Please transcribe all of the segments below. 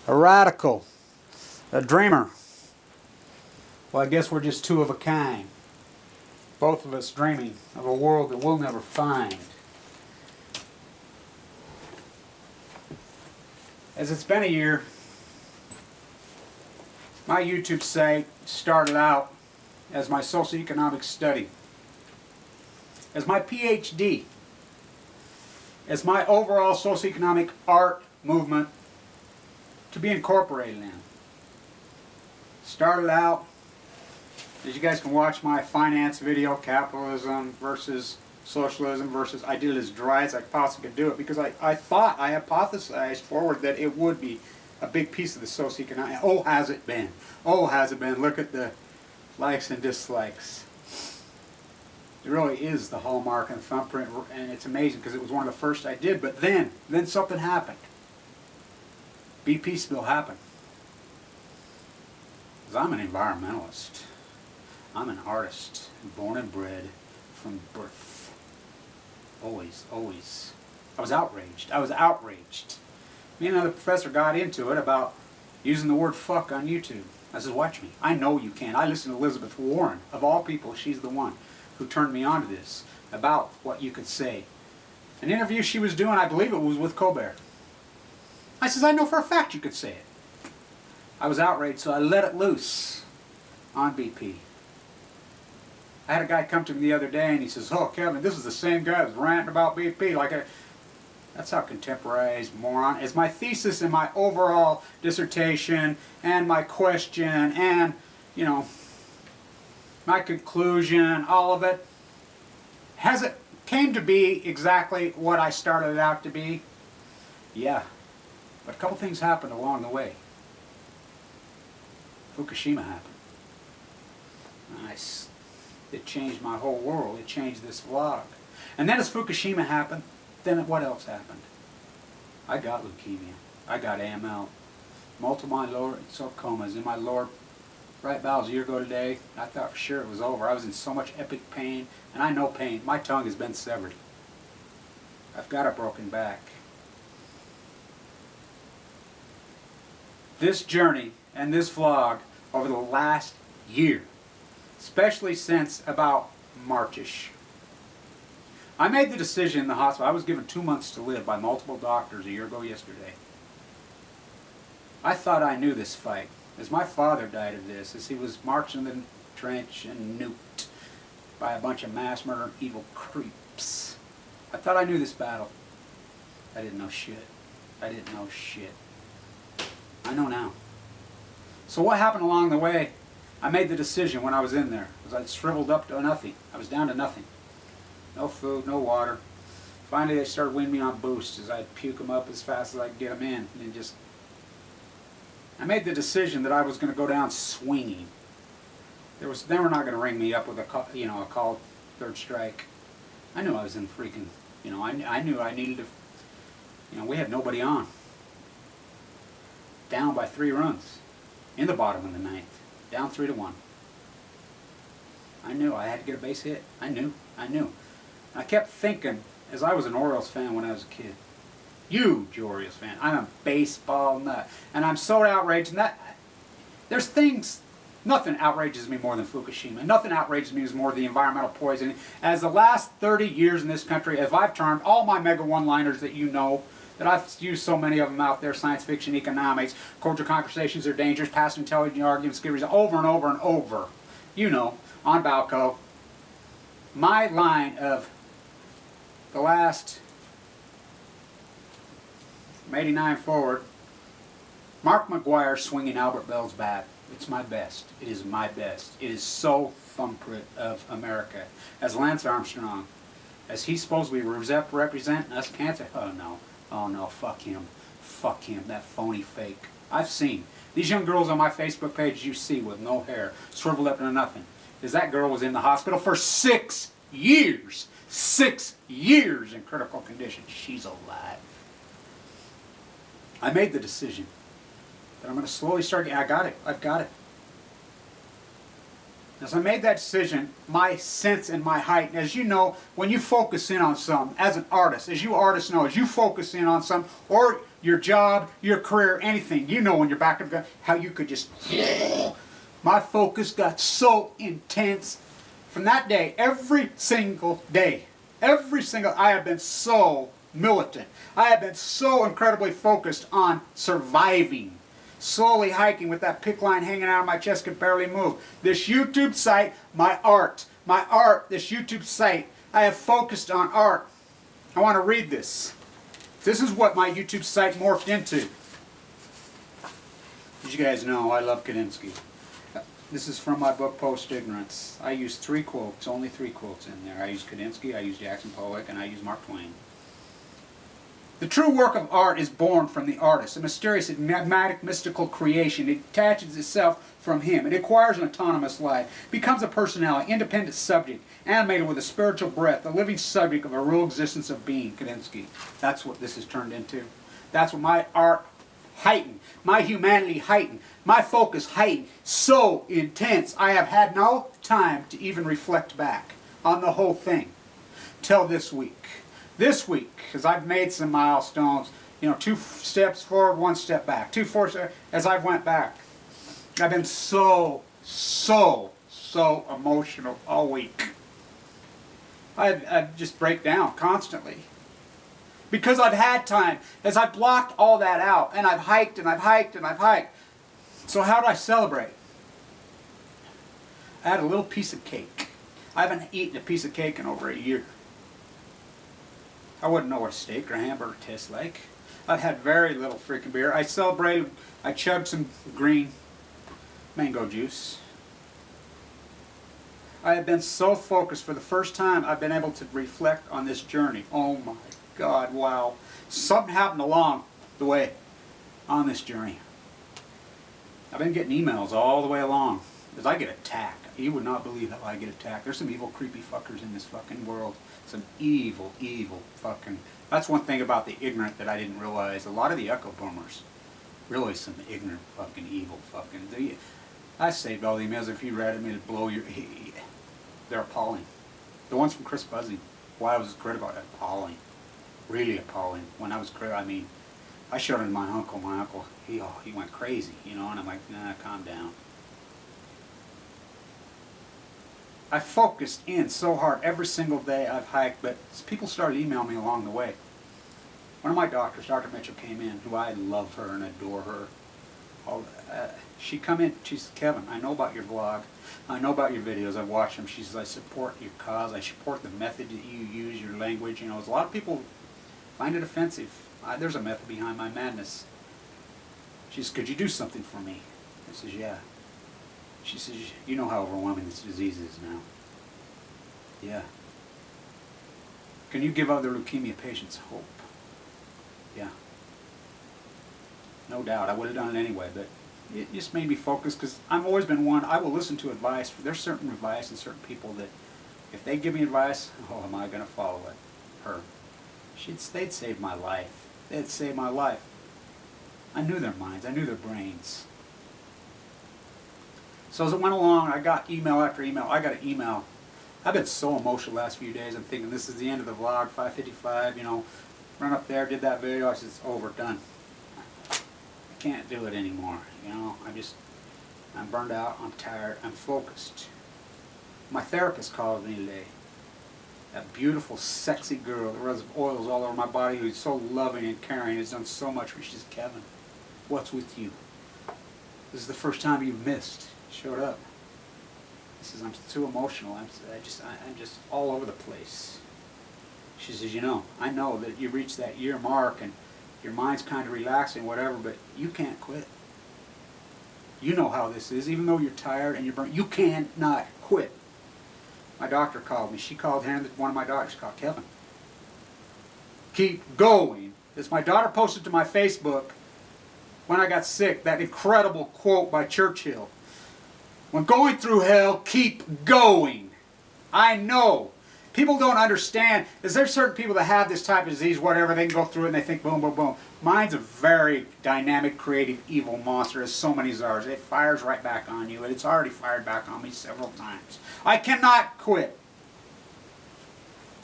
a radical, a dreamer. Well, I guess we're just two of a kind. Both of us dreaming of a world that we'll never find. As it's been a year, my YouTube site started out as my socioeconomic study, as my PhD, as my overall socioeconomic art movement to be incorporated in. Started out, as you guys can watch my finance video, capitalism versus socialism versus, I did it as dry as I possibly could do it because I thought, I hypothesized forward that it would be a big piece of the socioeconomic. Oh, has it been? Oh, has it been? Look at the likes and dislikes. It really is the hallmark and thumbprint, and it's amazing because it was one of the first I did, but then something happened. BP spill happened. Because I'm an environmentalist. I'm an artist, born and bred from birth. Always, always. I was outraged. I was outraged. Me and another professor got into it about using the word fuck on YouTube. I said, watch me. I know you can. I listened to Elizabeth Warren. Of all people, she's the one who turned me on to this, about what you could say. An interview she was doing, I believe it was with Colbert. I says, I know for a fact you could say it. I was outraged, so I let it loose on BP. I had a guy come to me the other day and he says, oh, Kevin, this is the same guy that's ranting about BP. That's how contemporized moron. It's my thesis and my overall dissertation and my question and, you know, my conclusion, all of it. Has it came to be exactly what I started it out to be? Yeah. But a couple things happened along the way. Fukushima happened. Nice. It changed my whole world. It changed this vlog. And then as Fukushima happened, then what else happened? I got leukemia. I got AML. Multiple myeloma sarcomas in my lower right bowels a year ago today. I thought for sure it was over. I was in so much epic pain, and I know pain. My tongue has been severed. I've got a broken back. This journey and this vlog over the last year, especially since about Marchish. I made the decision in the hospital. I was given 2 months to live by multiple doctors a year ago yesterday. I thought I knew this fight, as my father died of this, as he was marching in the trench and nuked by a bunch of mass murder evil creeps. I thought I knew this battle. I didn't know shit. I didn't know shit. I know now. So what happened along the way? I made the decision when I was in there, because I'd shriveled up to nothing. I was down to nothing. No food, no water. Finally they started winning me on boosts as I'd puke them up as fast as I could get them in. And just, I made the decision that I was going to go down swinging. They were not going to ring me up with a call, third strike. I knew I was in freaking, I knew I needed to, we had nobody on. Down by 3 runs in the bottom of the 9th. Down 3-1. I knew I had to get a base hit. I knew. I kept thinking, as I was an Orioles fan when I was a kid, huge Orioles fan. I'm a baseball nut. And I'm so outraged. And there's things, nothing outrages me more than Fukushima. Nothing outrages me more than the environmental poisoning. As the last 30 years in this country, as I've termed all my mega one-liners that you know, that I've used so many of them out there, science fiction, economics, cordial conversations are dangerous, past intelligent arguments, give reason, over and over and over. On Balco. My line of the last from 89 forward, Mark McGuire swinging Albert Bell's bat. It's my best. It is my best. It is so thumbprint of America. As Lance Armstrong, as he's supposed to be representing us cancer. Oh no, fuck him, that phony fake. I've seen these young girls on my Facebook page you see with no hair, shriveled up to nothing. Is that girl was in the hospital for 6 years. 6 years in critical condition. She's alive. I made the decision that I'm going to slowly start. I got it. I've got it. As I made that decision, my sense and my height, and as you know, when you focus in on something, as an artist, as you artists know, as you focus in on something, or your job, your career, anything, you know when you're back up, how you could just, my focus got so intense. From that day, every single day, I have been so militant. I have been so incredibly focused on surviving. Slowly hiking with that pick line hanging out of my chest, could barely move. This YouTube site, my art, this YouTube site, I have focused on art. I want to read this. This is what my YouTube site morphed into. As you guys know, I love Kandinsky. This is from my book, Post-Ignorance. I use 3 quotes, only 3 quotes in there. I use Kandinsky, I use Jackson Pollock, and I use Mark Twain. The true work of art is born from the artist, a mysterious, enigmatic, mystical creation. It attaches itself from him. It acquires an autonomous life, becomes a personality, independent subject, animated with a spiritual breath, a living subject of a real existence of being. Kandinsky. That's what this has turned into. That's what my art heightened, my humanity heightened, my focus heightened, so intense I have had no time to even reflect back on the whole thing till this week. This week, because I've made some milestones, you know, 2 steps forward, 1 step back, 2 forward, as I went back. I've been so emotional all week. I just break down constantly. Because I've had time, as I've blocked all that out, and I've hiked, and I've hiked, and I've hiked. So how do I celebrate? I had a little piece of cake. I haven't eaten a piece of cake in over a year. I wouldn't know what a steak or a hamburger tastes like. I've had very little freaking beer. I celebrated, I chugged some green mango juice. I have been so focused. For the first time, I've been able to reflect on this journey. Oh my God, wow. Something happened along the way on this journey. I've been getting emails all the way along. Because I get attacked. You would not believe how I get attacked. There's some evil, creepy fuckers in this fucking world. Some evil, evil fucking... That's one thing about the ignorant that I didn't realize. A lot of the echo boomers, really some ignorant fucking evil fucking... I saved all the emails. If you read them, it'd blow your... They're appalling. The ones from Chris Buzzing. Why I was critical about it. Appalling. Really appalling. When I was critical, I mean... I showed it to my uncle. My uncle, he went crazy, you know, and I'm like, nah, calm down. I focused in so hard every single day I've hiked, but people started emailing me along the way. One of my doctors, Dr. Mitchell, came in, who I love her and adore her. She come in, she said, Kevin, I know about your blog. I know about your videos. I've watched them. She says, I support your cause. I support the method that you use, your language. You know, a lot of people find it offensive. There's a method behind my madness. She says, could you do something for me? I says, yeah. She says, you know how overwhelming this disease is now. Yeah. Can you give other leukemia patients hope? Yeah. No doubt. I would have done it anyway, but it just made me focus, because I've always been one, I will listen to advice. There's certain advice and certain people that if they give me advice, oh, am I going to follow it? Her. They'd save my life. They'd save my life. I knew their minds. I knew their brains. So as it went along, I got email after email. I got an email. I've been so emotional the last few days. I'm thinking this is the end of the vlog, 5:55, you know. Run up there, did that video. I said, it's over, done. I can't do it anymore, you know. I'm burned out, I'm tired, I'm focused. My therapist called me today. That beautiful, sexy girl that rubs oils all over my body, who's so loving and caring, has done so much for me. She says, Kevin, what's with you? This is the first time you've missed. Showed up. He says, I'm too emotional. I'm just all over the place. She says, you know, I know that you reached that year mark and your mind's kind of relaxing, whatever, but you can't quit. You know how this is. Even though you're tired and you're burnt, you cannot quit. My doctor called me. She called him. One of my doctors called Kevin. Keep going. This my daughter posted to my Facebook when I got sick, that incredible quote by Churchill. When going through hell, keep going. I know People don't understand, is there certain people that have this type of disease, whatever, they can go through it and they think boom, boom, boom. Mine's a very dynamic, creative, evil monster, as so many ours. It fires right back on you, and it's already fired back on me several times. I cannot quit.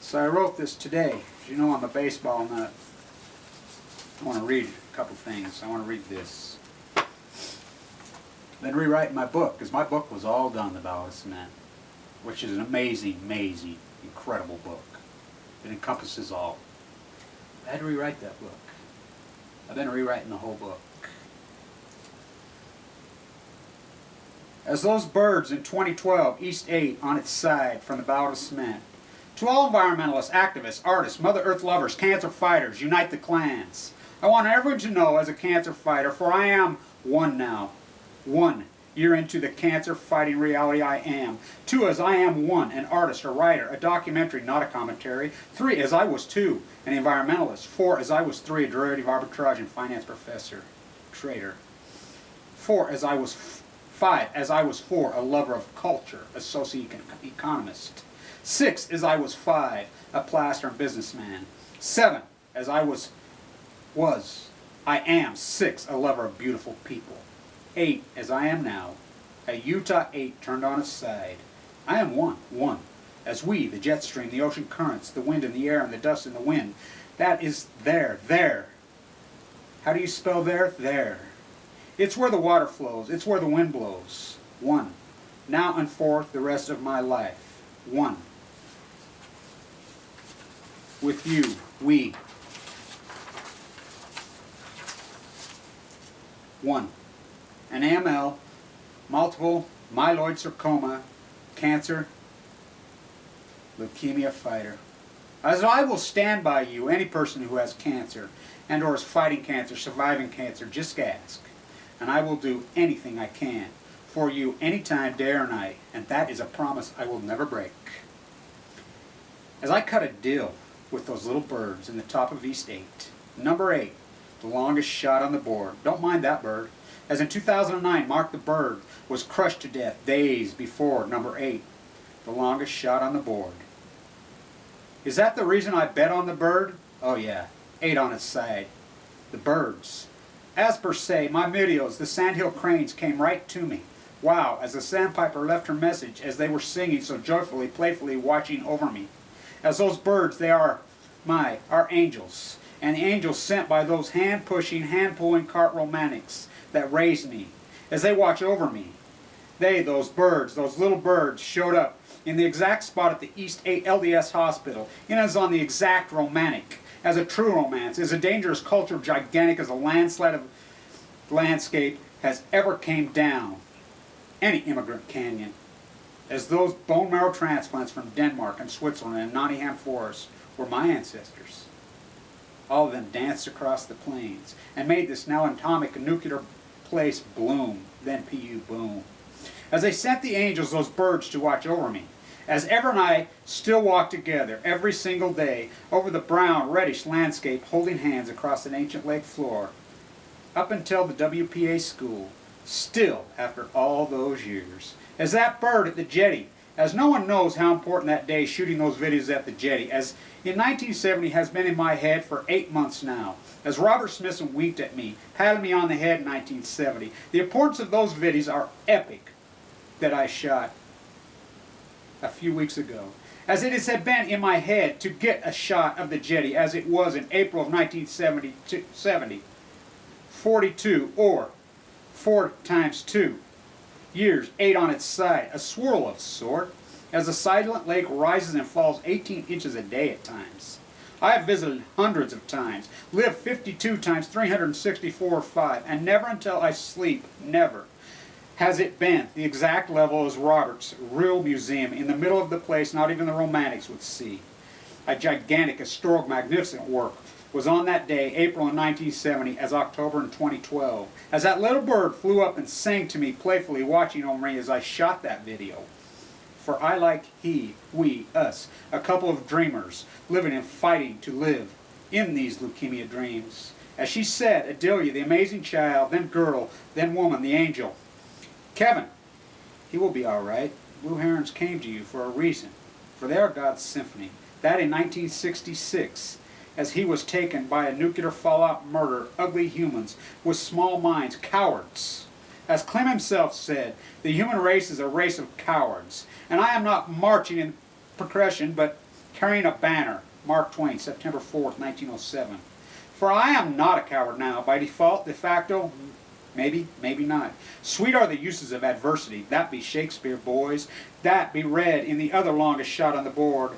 So I wrote this today. As you know, I'm a baseball nut. I want to read a couple things. I want to read this. Then rewrite my book, because my book was all done, The Ballad of Cement, which is an amazing, amazing, incredible book. It encompasses all. I had to rewrite that book. I've been rewriting the whole book. As those birds in 2012, East 8 on its side from The Ballad of Cement. To all environmentalists, activists, artists, Mother Earth lovers, cancer fighters, unite the clans. I want everyone to know as a cancer fighter, for I am one now. 1 year into the cancer fighting reality I am. 2, as I am 1, an artist, a writer, a documentary, not a commentary. 3, as I was 2, an environmentalist. 4, as I was 3, a derivative arbitrage and finance professor, trader. 4, as I was 5, as I was 4, a lover of culture, a socio-economist. 6, as I was 5, a plaster and businessman. 7, as I I am 6, a lover of beautiful people. 8, as I am now, a Utah 8 turned on its side. I am 1, as we, the jet stream, the ocean currents, the wind and the air and the dust and the wind. That is there. How do you spell there? There. It's where the water flows, it's where the wind blows. 1, now and forth the rest of my life. 1. With you, we. 1. An AML, multiple myeloid sarcoma, cancer, leukemia fighter. As I will stand by you, any person who has cancer and or is fighting cancer, surviving cancer, just ask. And I will do anything I can for you anytime, day or night. And that is a promise I will never break. As I cut a deal with those little birds in the top of East 8, number 8, the longest shot on the board. Don't mind that bird. As in 2009, Mark the Bird was crushed to death days before number 8, the longest shot on the board. Is that the reason I bet on the bird? Oh yeah, 8 on its side. The birds. As per se, my videos, the sandhill cranes came right to me. Wow, as the sandpiper left her message as they were singing so joyfully, playfully watching over me. As those birds, they are our angels. And the angels sent by those hand-pushing, hand-pulling cart romantics that raised me. As they watch over me, those birds, those little birds, showed up in the exact spot at the East 8 LDS hospital, and as on the exact romantic, as a true romance, as a dangerous culture gigantic as a landslide of landscape has ever came down any immigrant canyon. As those bone marrow transplants from Denmark and Switzerland and Nottingham Forest were my ancestors. All of them danced across the plains and made this now atomic nuclear place bloom, then PU boom. As they sent the angels, those birds, to watch over me, as ever and I still walk together every single day over the brown, reddish landscape, holding hands across an ancient lake floor, up until the WPA school, still after all those years. As that bird at the jetty, as no one knows how important that day shooting those videos at the jetty, as in 1970 has been in my head for 8 months now. As Robert Smithson winked at me, patted me on the head in 1970. The importance of those videos are epic that I shot a few weeks ago. As it had been in my head to get a shot of the jetty as it was in April of 1970. 42 or 4 times 2 years, 8 on its side, a swirl of sort, as the silent lake rises and falls 18 inches a day at times. I have visited hundreds of times, lived 52 times 364 or 5, and never until I sleep, never, has it been the exact level as Robert's real museum in the middle of the place not even the romantics would see. A gigantic, historic, magnificent work was on that day, April in 1970, as October in 2012, as that little bird flew up and sang to me playfully, watching over me as I shot that video. For I, like he, we, us, a couple of dreamers, living and fighting to live in these leukemia dreams. As she said, Adelia, the amazing child, then girl, then woman, the angel. Kevin, he will be all right. Blue herons came to you for a reason. for they are God's symphony. That in 1966, as he was taken by a nuclear fallout murder, ugly humans with small minds, cowards. As Clem himself said, the human race is a race of cowards. And I am not marching in procession, but carrying a banner. Mark Twain, September 4th, 1907. For I am not a coward now. By default, de facto, maybe, maybe not. Sweet are the uses of adversity. That be Shakespeare, boys. That be read in the other longest shot on the board.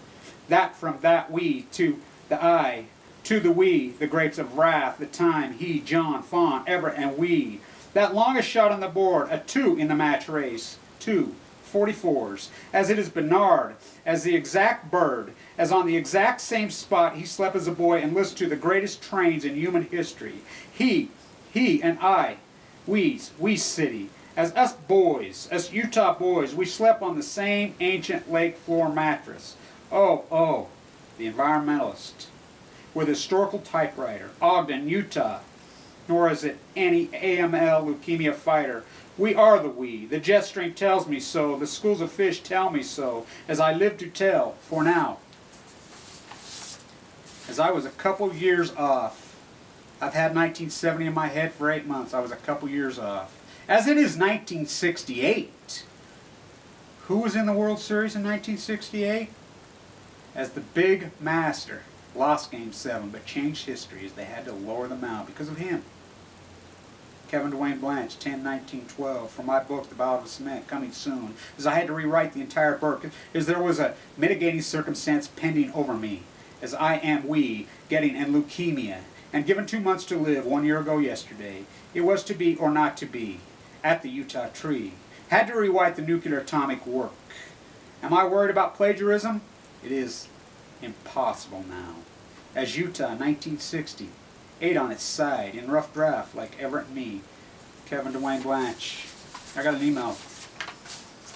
That from that we to the I, to the we, the grapes of wrath, the time, he, John, Fawn, Everett, and we. That longest shot on the board, a 2 in the match race. 2, 44s. As it is Bernard, as the exact bird, as on the exact same spot he slept as a boy and listened to the greatest trains in human history. He and I, we city. As us boys, us Utah boys, we slept on the same ancient lake floor mattress. Oh, the environmentalist. With historical typewriter, Ogden, Utah. Nor is it any AML leukemia fighter. We are the we. The jet stream tells me so. The schools of fish tell me so. As I live to tell, for now. As I was a couple years off. I've had 1970 in my head for 8 months. I was a couple years off. As it is 1968. Who was in the World Series in 1968? As the big master. Lost Game 7, but changed history as they had to lower the mound because of him. Kevin Dwayne Blanch, 10/19/12, from my book, The Ballad of Cement, coming soon. As I had to rewrite the entire book, as there was a mitigating circumstance pending over me, as I am getting in leukemia, and given 2 months to live 1 year ago yesterday. It was to be or not to be, at the Utah tree. Had to rewrite the nuclear atomic work. Am I worried about plagiarism? It is impossible now. As Utah, 1960, 8 on its side, in rough draft, like Everett and me. Kevin Dwayne Blanch. I got an email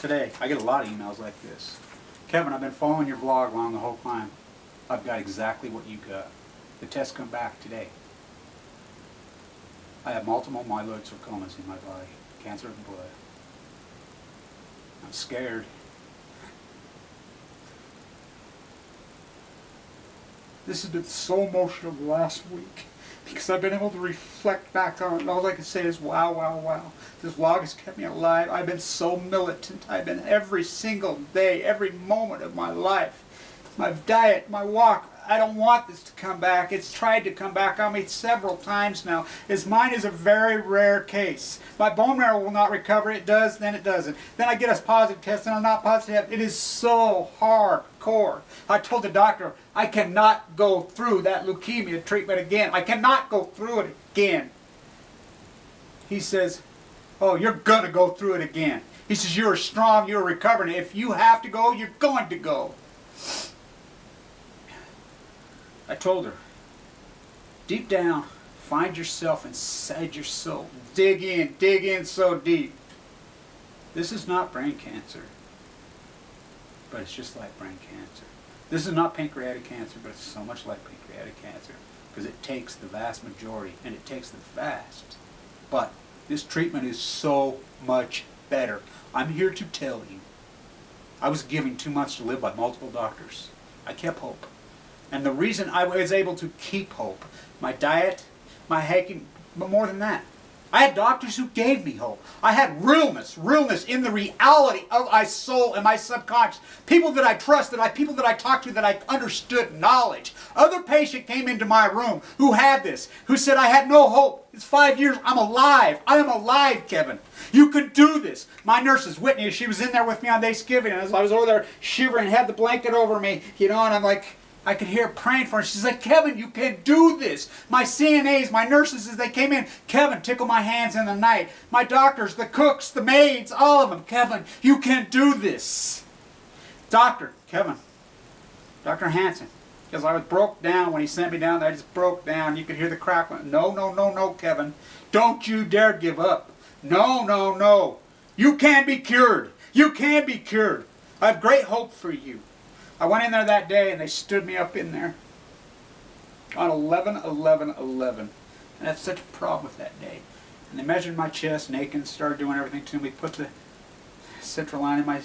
today. I get a lot of emails like this. Kevin, I've been following your vlog along the whole time. I've got exactly what you got. The tests come back today. I have multiple myeloid sarcomas in my body. Cancer of the blood. I'm scared. This has been so emotional the last week because I've been able to reflect back on it, and all I can say is wow, wow, wow. This vlog has kept me alive. I've been so militant. I've been every single day, every moment of my life. My diet, my walk. I don't want this to come back. It's tried to come back on me several times now. Mine is a very rare case. My bone marrow will not recover. It does, then it doesn't. Then I get a positive test and I'm not positive. It is so hardcore. I told the doctor, I cannot go through that leukemia treatment again. I cannot go through it again. He says, oh, you're going to go through it again. He says, you're strong, you're recovering. If you have to go, you're going to go. I told her, deep down, find yourself inside your soul. Dig in so deep. This is not brain cancer, but it's just like brain cancer. This is not pancreatic cancer, but it's so much like pancreatic cancer because it takes the vast majority, and it takes them fast. But this treatment is so much better. I'm here to tell you, I was given 2 months to live by multiple doctors. I kept hope. And the reason I was able to keep hope, my diet, my hiking, but more than that, I had doctors who gave me hope. I had realness in the reality of my soul and my subconscious. People that I trusted, people that I talked to that I understood knowledge. Other patient came into my room who had this, who said, I had no hope. It's 5 years, I'm alive. I am alive, Kevin. You could do this. My nurses, Whitney, she was in there with me on Thanksgiving, and as I was over there shivering, had the blanket over me, and I'm like, I could hear her praying for her. She's like, Kevin, you can do this. My CNAs, my nurses, as they came in, Kevin, tickle my hands in the night. My doctors, the cooks, the maids, all of them, Kevin, you can do this. Doctor, Kevin, Dr. Hansen, because I was broke down when he sent me down there. I just broke down. You could hear the crackling. No, Kevin. Don't you dare give up. No. You can be cured. You can be cured. I have great hope for you. I went in there that day and they stood me up in there on 11/11/11. And that's such a problem with that day. And they measured my chest naked, started doing everything to me, put the central line in my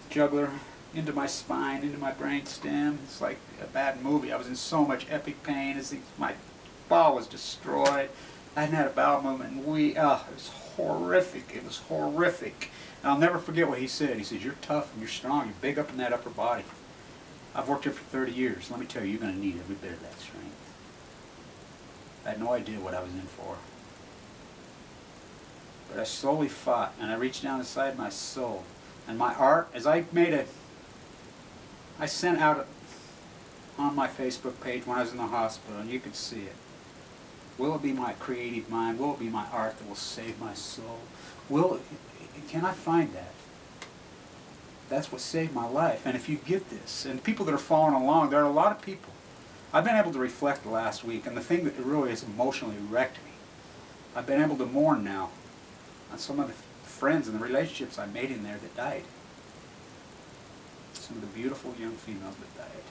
jugular, into my spine, into my brain stem. It's like a bad movie. I was in so much epic pain as my bowel was destroyed. I hadn't had a bowel movement in it was horrific. It was horrific. And I'll never forget what he said. He says, "You're tough and you're strong. You're big up in that upper body. I've worked here for 30 years. Let me tell you, you're going to need every bit of that strength." I had no idea what I was in for. But I slowly fought, and I reached down inside my soul. And my art, as I sent out on my Facebook page when I was in the hospital, and you could see it. Will it be my creative mind? Will it be my art that will save my soul? Can I find that? That's what saved my life. And if you get this, and people that are following along, there are a lot of people. I've been able to reflect the last week, and the thing that really has emotionally wrecked me, I've been able to mourn now on some of the friends and the relationships I made in there that died. Some of the beautiful young females that died.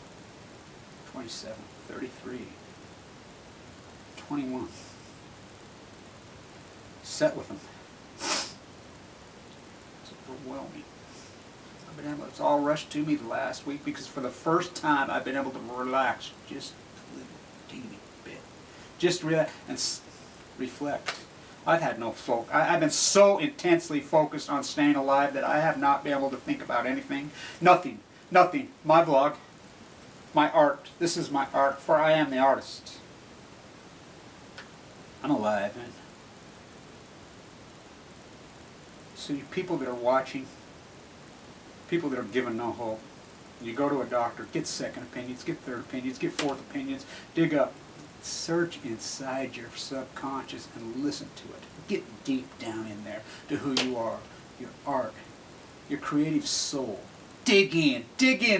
27, 33, 21. Sat with them. It's overwhelming. It's all rushed to me the last week because for the first time I've been able to relax just a little teeny bit. Just relax and reflect. I've had no focus. I've been so intensely focused on staying alive that I have not been able to think about anything. Nothing. Nothing. My vlog. My art. This is my art, for I am the artist. I'm alive, man. So you people that are watching, people that are given no hope, you go to a doctor, get second opinions, get third opinions, get fourth opinions, dig up, search inside your subconscious and listen to it. Get deep down in there to who you are, your art, your creative soul. Dig in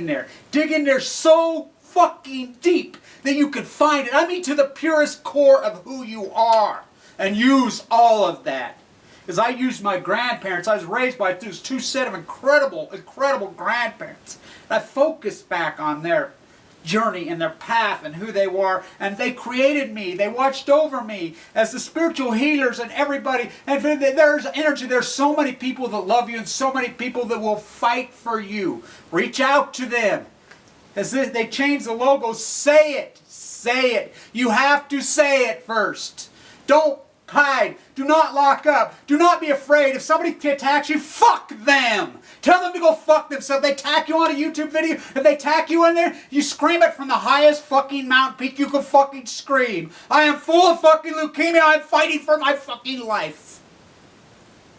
there so fucking deep that you can find it. I mean to the purest core of who you are, and use all of that. As I used my grandparents, I was raised by those two set of incredible grandparents. I focused back on their journey and their path and who they were, and they created me. They watched over me as the spiritual healers and everybody. And there's energy. There's so many people that love you and so many people that will fight for you. Reach out to them. As they change the logo, say it. Say it. You have to say it first. Don't hide. Do not lock up. Do not be afraid. If somebody attacks you, fuck them. Tell them to go fuck themselves. If they attack you on a YouTube video, if they attack you in there, you scream it from the highest fucking mountain peak you can fucking scream. I am full of fucking leukemia. I'm fighting for my fucking life.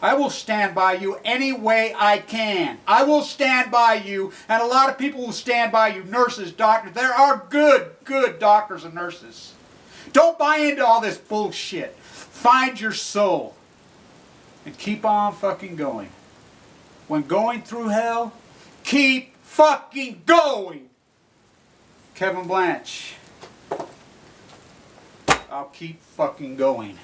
I will stand by you any way I can. I will stand by you, and a lot of people will stand by you. Nurses, doctors. There are good doctors and nurses. Don't buy into all this bullshit. Find your soul and keep on fucking going. When going through hell, keep fucking going. Kevin Blanch. I'll keep fucking going.